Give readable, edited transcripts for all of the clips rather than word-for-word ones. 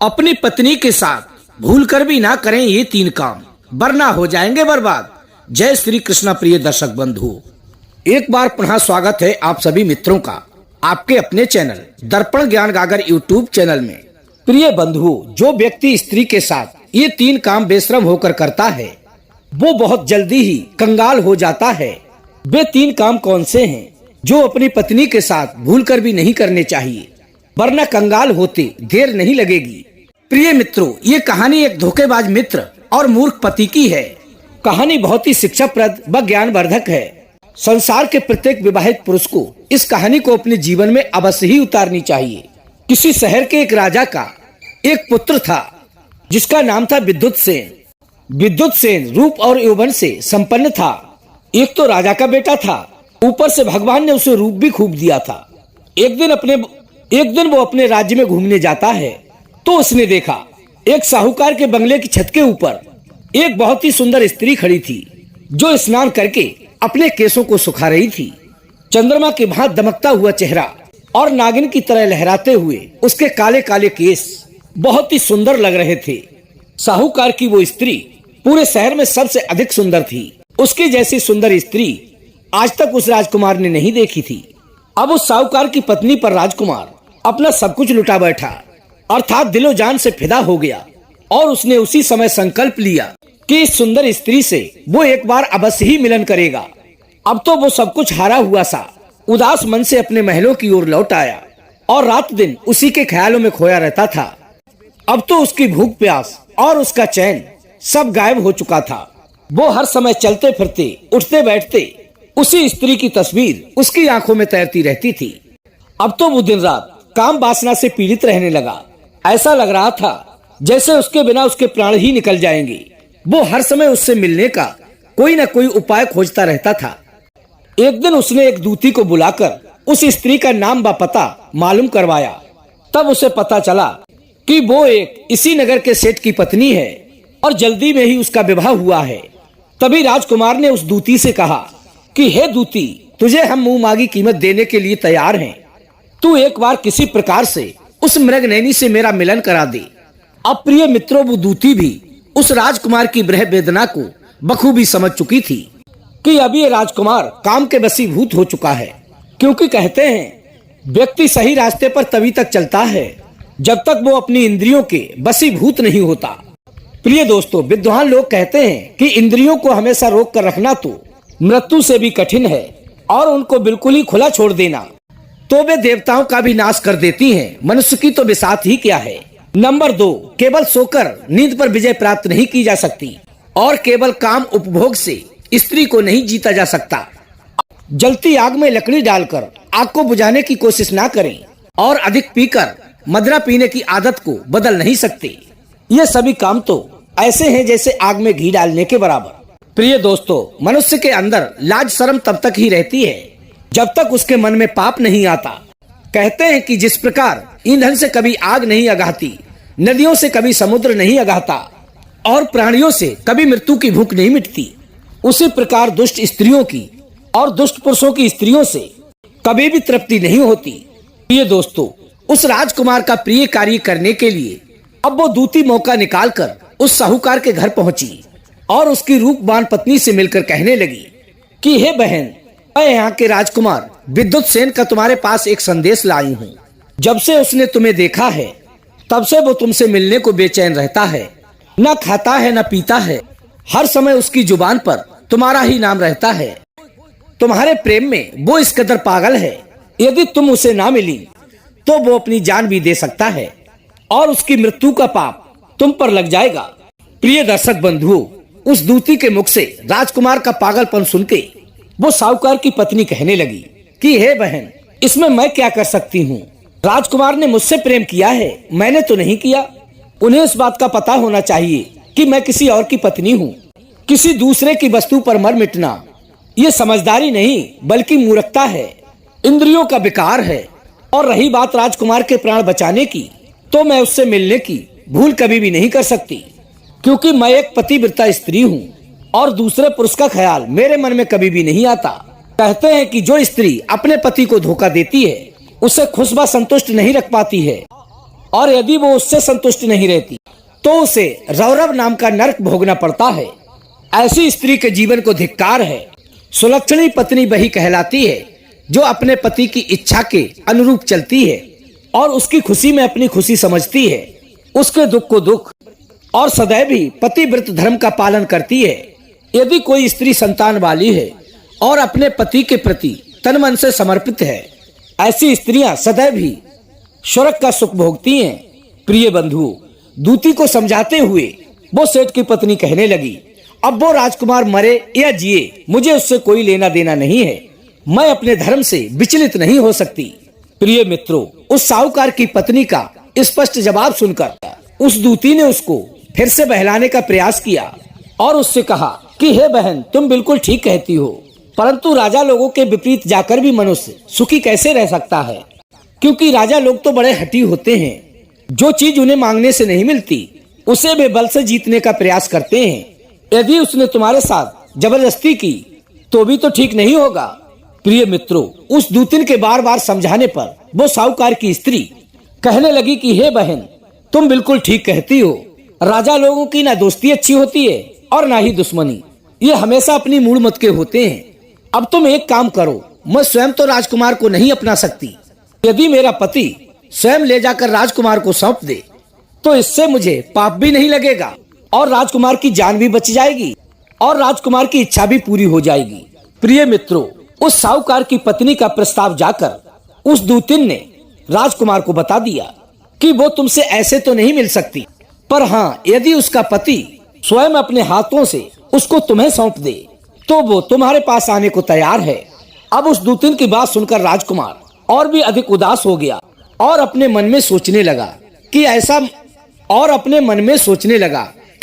अपनी पत्नी के साथ भूल कर भी ना करें ये 3 काम, वरना हो जाएंगे बर्बाद। जय श्री कृष्णा। प्रिय दर्शक बंधु, एक बार पुनः स्वागत है आप सभी मित्रों का आपके अपने चैनल दर्पण ज्ञान गागर यूट्यूब चैनल में। प्रिय बंधु, जो व्यक्ति स्त्री के साथ ये 3 काम बेशरम होकर करता है वो बहुत जल्दी ही कंगाल हो जाता है। वे 3 काम कौन से हैं जो अपनी पत्नी के साथ भूल कर भी नहीं करने चाहिए, वरना कंगाल होते देर नहीं लगेगी। प्रिय मित्रों, ये कहानी एक धोखेबाज मित्र और मूर्ख पति की है। कहानी बहुत ही शिक्षाप्रद व ज्ञानवर्धक है। संसार के प्रत्येक विवाहित पुरुष को इस कहानी को अपने जीवन में अवश्य ही उतारनी चाहिए। किसी शहर के एक राजा का एक पुत्र था जिसका नाम था विद्युत सेन। विद्युत सेन रूप और यौवन से संपन्न था। एक तो राजा का बेटा था, ऊपर से भगवान ने उसे रूप भी खूब दिया था। एक दिन वो अपने राज्य में घूमने जाता है तो उसने देखा एक साहूकार के बंगले की छत के ऊपर एक बहुत ही सुंदर स्त्री खड़ी थी जो स्नान करके अपने केसों को सुखा रही थी। चंद्रमा के भांति दमकता हुआ चेहरा और नागिन की तरह लहराते हुए उसके काले काले केस बहुत ही सुंदर लग रहे थे। साहूकार की वो स्त्री पूरे शहर में सबसे अधिक सुंदर थी। उसकी जैसी सुंदर स्त्री आज तक उस राजकुमार ने नहीं देखी थी। अब उस साहूकार की पत्नी पर राजकुमार अपना सब कुछ लुटा बैठा, अर्थात दिलो जान से फिदा हो गया। और उसने उसी समय संकल्प लिया कि इस सुंदर स्त्री से वो एक बार अवश्य ही मिलन करेगा। अब तो वो सब कुछ हारा हुआ सा उदास मन से अपने महलों की ओर लौट आया और रात दिन उसी के ख्यालों में खोया रहता था। अब तो उसकी भूख प्यास और उसका चैन सब गायब हो चुका था। वो हर समय चलते फिरते उठते बैठते उसी स्त्री की तस्वीर उसकी आंखों में तैरती रहती थी। अब तो वो दिन रात काम वासना से पीड़ित रहने लगा। ऐसा लग रहा था जैसे उसके बिना उसके प्राण ही निकल जाएंगे। वो हर समय उससे मिलने का कोई न कोई उपाय खोजता रहता था। एक दिन उसने एक दूती को बुलाकर उस स्त्री का नाम व पता मालूम करवाया। तब उसे पता चला कि वो एक इसी नगर के सेठ की पत्नी है और जल्दी में ही उसका विवाह हुआ है। तभी राजकुमार ने उस दूती से कहा कि हे दूती, तुझे हम मुंह मांगी कीमत देने के लिए तैयार हैं। तू एक बार किसी प्रकार से उस मृगनयनी से मेरा मिलन करा दे। अब प्रिय मित्रों, वो दूती भी उस राजकुमार की ब्रह वेदना को बखूबी समझ चुकी थी कि अब ये राजकुमार काम के वशीभूत हो चुका है। क्योंकि कहते हैं व्यक्ति सही रास्ते पर तभी तक चलता है जब तक वो अपनी इंद्रियों के वशीभूत नहीं होता। प्रिय दोस्तों, विद्वान लोग कहते हैं कि इंद्रियों को हमेशा रोक कर रखना तो मृत्यु से भी कठिन है और उनको बिल्कुल ही खुला छोड़ देना तो वे देवताओं का भी नाश कर देती हैं। मनुष्य की तो बिसात ही क्या है। नंबर 2, केवल सोकर नींद पर विजय प्राप्त नहीं की जा सकती और केवल काम उपभोग से स्त्री को नहीं जीता जा सकता। जलती आग में लकड़ी डालकर आग को बुझाने की कोशिश ना करें और अधिक पीकर मदरा पीने की आदत को बदल नहीं सकते। ये सभी काम तो ऐसे हैं जैसे आग में घी डालने के बराबर। प्रिय दोस्तों, मनुष्य के अंदर लाज शर्म तब तक ही रहती है जब तक उसके मन में पाप नहीं आता। कहते हैं कि जिस प्रकार ईंधन से कभी आग नहीं अगाती, नदियों से कभी समुद्र नहीं अगाता और प्राणियों से कभी मृत्यु की भूख नहीं मिटती, उसी प्रकार दुष्ट स्त्रियों की और दुष्ट पुरुषों की स्त्रियों से कभी भी तृप्ति नहीं होती। प्रिय दोस्तों, उस राजकुमार का प्रिय कार्य करने के लिए अब वो दूती मौका निकालकर उस साहूकार के घर पहुंची और उसकी रूपवान पत्नी से मिलकर कहने लगी कि हे बहन, मैं यहाँ के राजकुमार विद्युत सेन का तुम्हारे पास एक संदेश लाई हूँ। जब से उसने तुम्हें देखा है तब से वो तुमसे मिलने को बेचैन रहता है। न खाता है न पीता है, हर समय उसकी जुबान पर तुम्हारा ही नाम रहता है। तुम्हारे प्रेम में वो इस कदर पागल है, यदि तुम उसे ना मिली तो वो अपनी जान भी दे सकता है और उसकी मृत्यु का पाप तुम पर लग जाएगा। प्रिय दर्शक बंधुओं, उस दूती के मुख से राजकुमार का पागलपन सुनते वो साहूकार की पत्नी कहने लगी कि हे बहन, इसमें मैं क्या कर सकती हूँ। राजकुमार ने मुझसे प्रेम किया है, मैंने तो नहीं किया। उन्हें इस बात का पता होना चाहिए कि मैं किसी और की पत्नी हूँ। किसी दूसरे की वस्तु पर मर मिटना ये समझदारी नहीं बल्कि मूर्खता है, इंद्रियों का विकार है। और रही बात राजकुमार के प्राण बचाने की, तो मैं उससे मिलने की भूल कभी भी नहीं कर सकती, क्योंकि मैं एक पतिव्रता स्त्री हूँ और दूसरे पुरुष का ख्याल मेरे मन में कभी भी नहीं आता। कहते हैं कि जो स्त्री अपने पति को धोखा देती है उसे खुश व संतुष्ट नहीं रख पाती है और यदि वो उससे संतुष्ट नहीं रहती तो उसे रौरव नाम का नरक भोगना पड़ता है। ऐसी स्त्री के जीवन को धिक्कार है। सुलक्षणी पत्नी वही कहलाती है जो अपने पति की इच्छा के अनुरूप चलती है और उसकी खुशी में अपनी खुशी समझती है, उसके दुख को दुख, और सदैव ही पतिव्रत धर्म का पालन करती है। यदि कोई स्त्री संतान वाली है और अपने पति के प्रति तन मन से समर्पित है, ऐसी स्त्रियां सदैव ही स्वर्ग का सुख भोगती हैं। प्रिय बंधु, दूती को समझाते हुए वो सेठ की पत्नी कहने लगी, अब वो राजकुमार मरे या जिए, मुझे उससे कोई लेना देना नहीं है। मैं अपने धर्म से विचलित नहीं हो सकती। प्रिय मित्रों, उस साहूकार की पत्नी का स्पष्ट जवाब सुनकर उस दूती ने उसको फिर से बहलाने का प्रयास किया और उससे कहा कि हे बहन, तुम बिल्कुल ठीक कहती हो, परंतु राजा लोगों के विपरीत जाकर भी मनुष्य सुखी कैसे रह सकता है? क्योंकि राजा लोग तो बड़े हठी होते हैं। जो चीज उन्हें मांगने से नहीं मिलती उसे वे बल से जीतने का प्रयास करते हैं। यदि उसने तुम्हारे साथ जबरदस्ती की तो भी तो ठीक नहीं होगा। प्रिय मित्रों, उस दूतिन के बार बार समझाने पर वो साहूकार की स्त्री कहने लगी कि हे बहन, तुम बिल्कुल ठीक कहती हो। राजा लोगों की ना दोस्ती अच्छी होती है और ना ही दुश्मनी। ये हमेशा अपनी मूड मत के होते हैं। अब तुम एक काम करो, मैं स्वयं तो राजकुमार को नहीं अपना सकती। यदि मेरा पति स्वयं ले जाकर राजकुमार को सौंप दे तो इससे मुझे पाप भी नहीं लगेगा और राजकुमार की जान भी बच जाएगी और राजकुमार की इच्छा भी पूरी हो जाएगी। प्रिय मित्रों, उस साहूकार की पत्नी का प्रस्ताव जाकर उस दूतिन ने राजकुमार को बता दिया कि वो तुमसे ऐसे तो नहीं मिल सकती, पर हाँ, यदि उसका पति स्वयं अपने हाथों से उसको तुम्हें सौंप दे तो वो तुम्हारे पास आने को तैयार है। अब उस दूतिन की बात सुनकर राजकुमार और भी अधिक उदास हो गया और अपने मन में सोचने लगा कि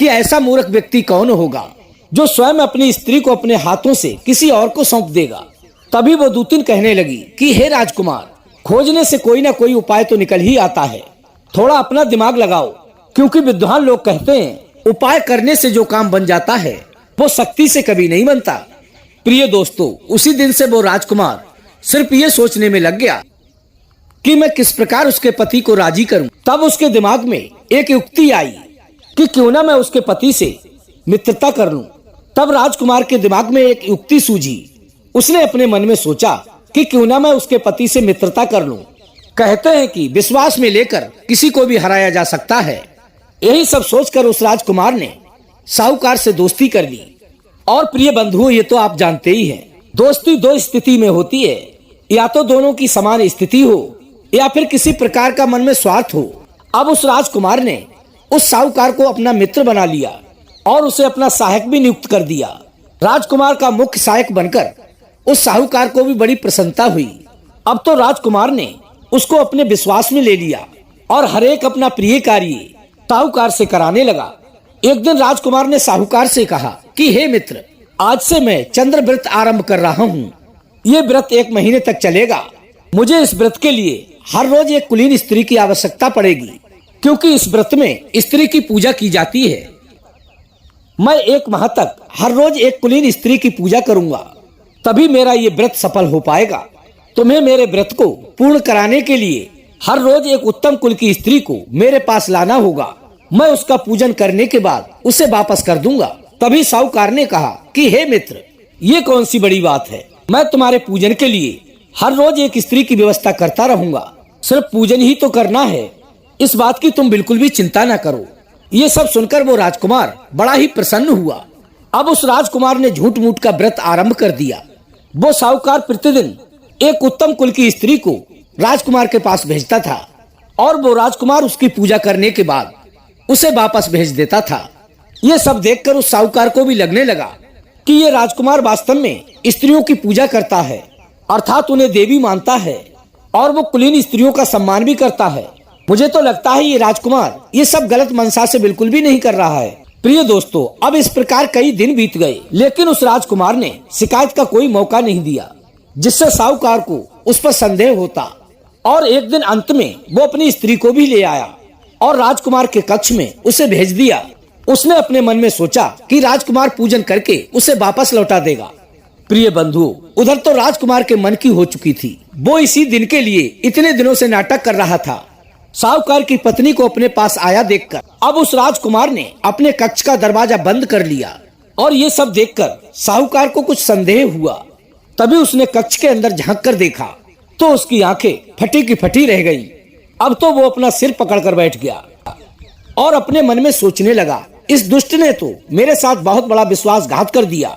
ऐसा मूर्ख व्यक्ति कौन होगा जो स्वयं अपनी स्त्री को अपने हाथों से किसी और को सौंप देगा। तभी वो दूतिन कहने लगी कि हे राजकुमार, खोजने से कोई ना कोई उपाय तो निकल ही आता है। थोड़ा अपना दिमाग लगाओ, क्योंकि विद्वान लोग कहते हैं उपाय करने से जो काम बन जाता है वो शक्ति से कभी नहीं बनता। प्रिय दोस्तों, उसी दिन से वो राजकुमार सिर्फ ये सोचने में लग गया कि मैं किस प्रकार उसके पति को राजी करूं। तब उसके दिमाग में एक युक्ति आई कि क्यों ना मैं उसके पति से मित्रता कर लूं। तब राजकुमार के दिमाग में एक युक्ति सूझी। उसने अपने मन में सोचा कि क्यों ना मैं उसके पति से मित्रता कर लूं। कहते हैं कि विश्वास में लेकर किसी को भी हराया जा सकता है। यही सब सोचकर उस राजकुमार ने साहूकार से दोस्ती कर ली। और प्रिय बंधुओं, ये तो आप जानते ही हैं, दोस्ती दो स्थिति में होती है, या तो दोनों की समान स्थिति हो या फिर किसी प्रकार का मन में स्वार्थ हो। अब उस राजकुमार ने उस साहूकार को अपना मित्र बना लिया और उसे अपना सहायक भी नियुक्त कर दिया। राजकुमार का मुख्य सहायक बनकर उस साहूकार को भी बड़ी प्रसन्नता हुई। अब तो राजकुमार ने उसको अपने विश्वास में ले लिया और हर एक अपना प्रिय कार्य साहूकार से कराने लगा। एक दिन राजकुमार ने साहूकार से कहा कि हे मित्र, आज से मैं चंद्र व्रत आरंभ कर रहा हूँ। ये व्रत 1 महीने तक चलेगा। मुझे इस व्रत के लिए हर रोज एक कुलीन स्त्री की आवश्यकता पड़ेगी, क्योंकि इस व्रत में स्त्री की पूजा की जाती है। मैं 1 माह तक हर रोज एक कुलीन स्त्री की पूजा करूंगा, तभी मेरा ये व्रत सफल हो पाएगा। तुम्हें मेरे व्रत को पूर्ण कराने के लिए हर रोज एक उत्तम कुल की स्त्री को मेरे पास लाना होगा। मैं उसका पूजन करने के बाद उसे वापस कर दूंगा। तभी साहूकार ने कहा कि हे मित्र, ये कौन सी बड़ी बात है। मैं तुम्हारे पूजन के लिए हर रोज एक स्त्री की व्यवस्था करता रहूंगा। सिर्फ पूजन ही तो करना है, इस बात की तुम बिल्कुल भी चिंता न करो। ये सब सुनकर वो राजकुमार बड़ा ही प्रसन्न हुआ। अब उस राजकुमार ने झूठ मूठ का व्रत आरंभ कर दिया। वो साहूकार प्रतिदिन एक उत्तम कुल की स्त्री को राजकुमार के पास भेजता था और वो राजकुमार उसकी पूजा करने के बाद उसे वापस भेज देता था। ये सब देखकर उस साहूकार को भी लगने लगा कि ये राजकुमार वास्तव में स्त्रियों की पूजा करता है, अर्थात उन्हें देवी मानता है और वो कुलीन स्त्रियों का सम्मान भी करता है। मुझे तो लगता है ये राजकुमार ये सब गलत मनसा से बिल्कुल भी नहीं कर रहा है। प्रिय दोस्तों, अब इस प्रकार कई दिन बीत गए, लेकिन उस राजकुमार ने शिकायत का कोई मौका नहीं दिया, जिससे साहूकार को उस पर संदेह होता। और एक दिन अंत में वो अपनी स्त्री को भी ले आया और राजकुमार के कक्ष में उसे भेज दिया। उसने अपने मन में सोचा कि राजकुमार पूजन करके उसे वापस लौटा देगा। प्रिय बंधुओं, उधर तो राजकुमार के मन की हो चुकी थी। वो इसी दिन के लिए इतने दिनों से नाटक कर रहा था साहूकार की पत्नी को अपने पास आया देखकर अब उस राजकुमार ने अपने कक्ष का दरवाजा बंद कर लिया और ये सब देखकर साहूकार को कुछ संदेह हुआ। तभी उसने कक्ष के अंदर झांक कर देखा तो उसकी आंखें फटी की फटी रह गईं। अब तो वो अपना सिर पकड़कर बैठ गया और अपने मन में सोचने लगा, इस दुष्ट ने तो मेरे साथ बहुत बड़ा विश्वासघात कर दिया,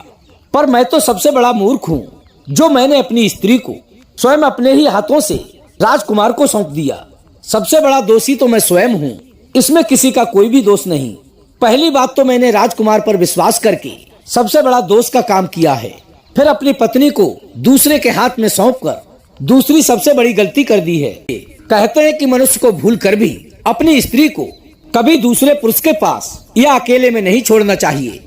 पर मैं तो सबसे बड़ा मूर्ख हूँ जो मैंने अपनी स्त्री को स्वयं अपने ही हाथों से राजकुमार को सौंप दिया। सबसे बड़ा दोषी तो मैं स्वयं हूँ, इसमें किसी का कोई भी दोष नहीं। पहली बात तो मैंने राजकुमार पर विश्वास करके सबसे बड़ा दोष का काम किया है, फिर अपनी पत्नी को दूसरे के हाथ में सौंपकर दूसरी सबसे बड़ी गलती कर दी है। कहते हैं कि मनुष्य को भूल कर भी अपनी स्त्री को कभी दूसरे पुरुष के पास या अकेले में नहीं छोड़ना चाहिए,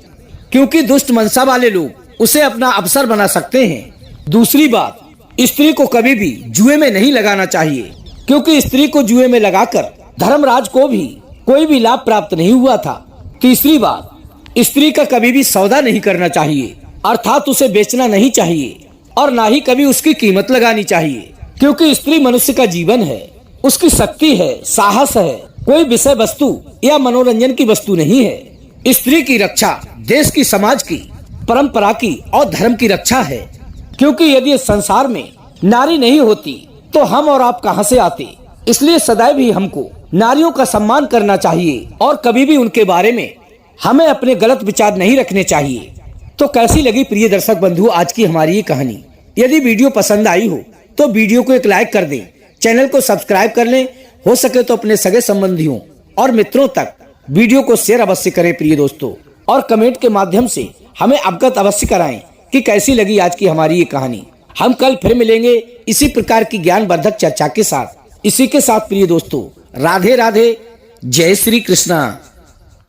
क्योंकि दुष्ट मनसा वाले लोग उसे अपना अवसर बना सकते हैं। दूसरी बात, स्त्री को कभी भी जुए में नहीं लगाना चाहिए, क्योंकि स्त्री को जुए में लगाकर धर्मराज को भी कोई भी लाभ प्राप्त नहीं हुआ था। तीसरी बात, स्त्री का कभी भी सौदा नहीं करना चाहिए, अर्थात उसे बेचना नहीं चाहिए और ना ही कभी उसकी कीमत लगानी चाहिए, क्योंकि स्त्री मनुष्य का जीवन है, उसकी शक्ति है, साहस है, कोई विषय वस्तु या मनोरंजन की वस्तु नहीं है। स्त्री की रक्षा देश की, समाज की, परंपरा की और धर्म की रक्षा है, क्योंकि यदि इस संसार में नारी नहीं होती तो हम और आप कहां से आते। इसलिए सदैव ही हमको नारियों का सम्मान करना चाहिए और कभी भी उनके बारे में हमें अपने गलत विचार नहीं रखने चाहिए। तो कैसी लगी प्रिय दर्शक बंधु आज की हमारी ये कहानी? यदि वीडियो पसंद आई हो तो वीडियो को एक लाइक कर दें, चैनल को सब्सक्राइब कर लें, हो सके तो अपने सगे संबंधियों और मित्रों तक वीडियो को शेयर अवश्य करें प्रिय दोस्तों, और कमेंट के माध्यम से हमें अवगत अवश्य कराएं कि कैसी लगी आज की हमारी ये कहानी। हम कल फिर मिलेंगे इसी प्रकार की ज्ञानवर्धक चर्चा के साथ। इसी के साथ प्रिय दोस्तों, राधे राधे, जय श्री कृष्णा।